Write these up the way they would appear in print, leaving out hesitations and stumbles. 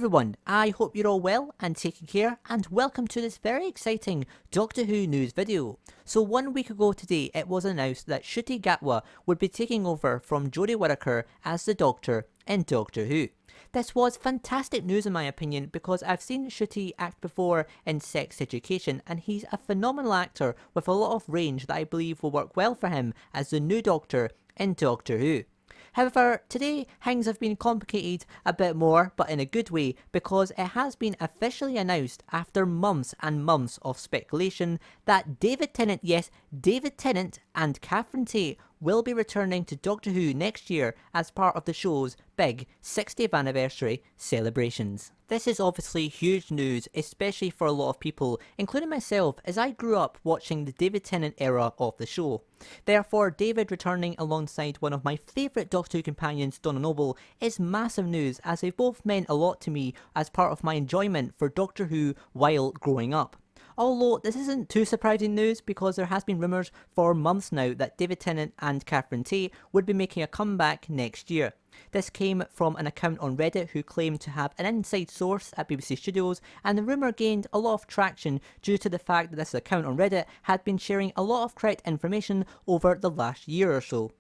everyone, I hope you're all well and taking care, and welcome to this very exciting Doctor Who news video. So 1 week ago today it was announced that Ncuti Gatwa would be taking over from Jodie Whittaker as the Doctor in Doctor Who. This was fantastic news in my opinion because I've seen Ncuti act before in Sex Education and he's a phenomenal actor with a lot of range that I believe will work well for him as the new Doctor in Doctor Who. However, today things have been complicated a bit more, but in a good way, because it has been officially announced after months and months of speculation that David Tennant, yes, David Tennant and Catherine Tate will be returning to Doctor Who next year as part of the show's big 60th anniversary celebrations. This is obviously huge news, especially for a lot of people, including myself, as I grew up watching the David Tennant era of the show. Therefore, David returning alongside one of my favourite Doctor Who companions, Donna Noble, is massive news as they both meant a lot to me as part of my enjoyment for Doctor Who while growing up. Although this isn't too surprising news because there has been rumours for months now that David Tennant and Catherine Tate would be making a comeback next year. This came from an account on Reddit who claimed to have an inside source at BBC Studios, and the rumour gained a lot of traction due to the fact that this account on Reddit had been sharing a lot of correct information over the last year or so.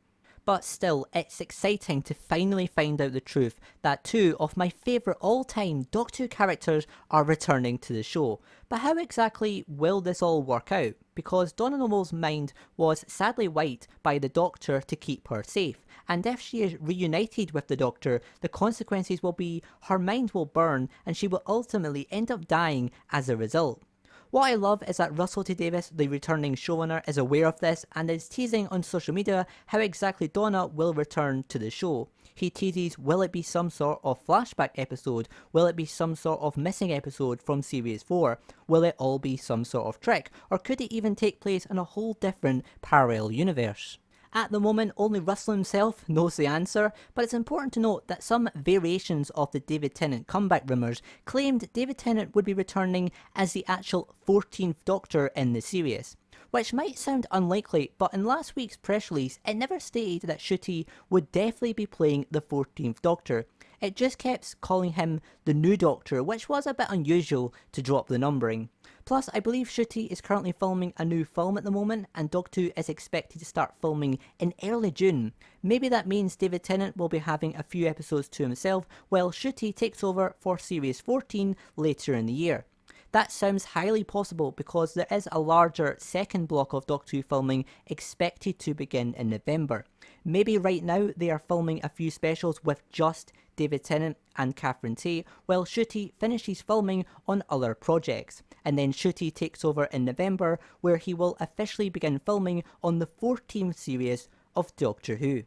But still, it's exciting to finally find out the truth that two of my favourite all-time Doctor Who characters are returning to the show. But how exactly will this all work out? Because Donna Noble's mind was sadly wiped by the Doctor to keep her safe, and if she is reunited with the Doctor, the consequences will be her mind will burn and she will ultimately end up dying as a result. What I love is that Russell T Davies, the returning showrunner, is aware of this and is teasing on social media how exactly Donna will return to the show. He teases, will it be some sort of flashback episode? Will it be some sort of missing episode from series 4? Will it all be some sort of trick? Or could it even take place in a whole different parallel universe? At the moment, only Russell himself knows the answer, but it's important to note that some variations of the David Tennant comeback rumours claimed David Tennant would be returning as the actual 14th Doctor in the series. Which might sound unlikely, but in last week's press release, it never stated that Ncuti would definitely be playing the 14th Doctor. It just kept calling him the new Doctor, which was a bit unusual to drop the numbering. Plus, I believe Ncuti is currently filming a new film at the moment, and Doctor Who is expected to start filming in early June. Maybe that means David Tennant will be having a few episodes to himself, while Ncuti takes over for Series 14 later in the year. That sounds highly possible because there is a larger second block of Doctor Who filming expected to begin in November. Maybe right now they are filming a few specials with just David Tennant and Catherine Tate, while Ncuti finishes filming on other projects. And then Ncuti takes over in November, where he will officially begin filming on the 14th series of Doctor Who.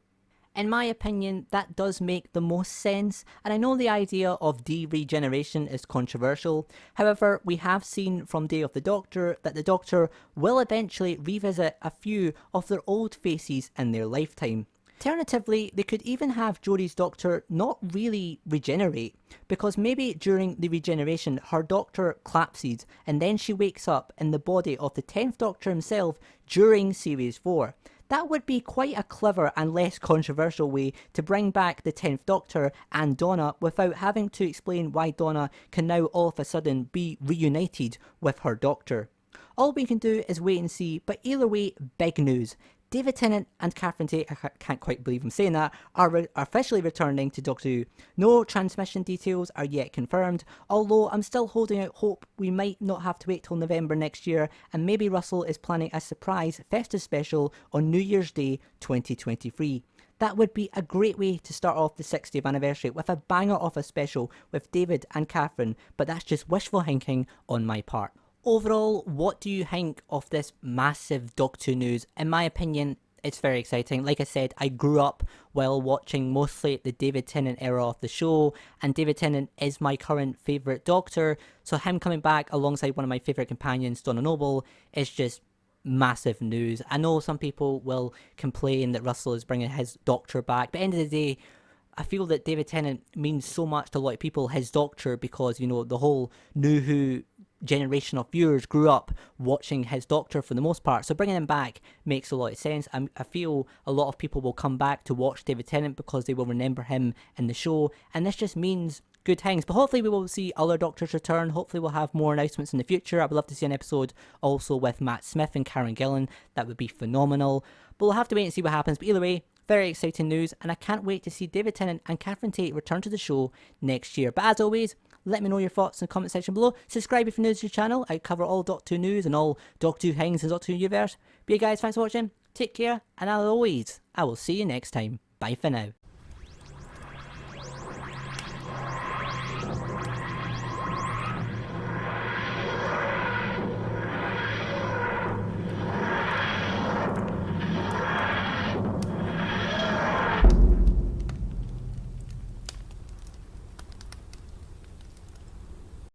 In my opinion, that does make the most sense, and I know the idea of de-regeneration is controversial. However, we have seen from Day of the Doctor that the Doctor will eventually revisit a few of their old faces in their lifetime. Alternatively, they could even have Jodie's Doctor not really regenerate, because maybe during the regeneration her Doctor collapses and then she wakes up in the body of the 10th Doctor himself during Series 4. That would be quite a clever and less controversial way to bring back the 10th Doctor and Donna without having to explain why Donna can now all of a sudden be reunited with her Doctor. All we can do is wait and see, but either way, big news. David Tennant and Catherine Tate, I can't quite believe I'm saying that, are officially returning to Doctor Who. No transmission details are yet confirmed, although I'm still holding out hope we might not have to wait till November next year, and maybe Russell is planning a surprise festive special on New Year's Day 2023. That would be a great way to start off the 60th anniversary with a banger of a special with David and Catherine, but that's just wishful thinking on my part. Overall, what do you think of this massive Doctor Who news? In my opinion, it's very exciting. Like I said, I grew up while watching mostly the David Tennant era of the show, and David Tennant is my current favourite Doctor, so him coming back alongside one of my favourite companions, Donna Noble, is just massive news. I know some people will complain that Russell is bringing his Doctor back, but at the end of the day, I feel that David Tennant means so much to a lot of people, his Doctor, because, you know, the whole New Who generation of viewers grew up watching his Doctor for the most part, so bringing him back makes a lot of sense. I feel a lot of people will come back to watch David Tennant because they will remember him in the show, and this just means good things. But hopefully we will see other Doctors return. Hopefully we'll have more announcements in the future. I would love to see an episode also with Matt Smith and Karen Gillan. That would be phenomenal. But we'll have to wait and see what happens. But either way, very exciting news, and I can't wait to see David Tennant and Catherine Tate return to the show next year. But as always, let me know your thoughts in the comment section below. Subscribe if you're new to the channel. I cover all Doctor Who news and all Doctor Who things and Doctor Who universe. But yeah guys, thanks for watching. Take care, and as always, I will see you next time. Bye for now.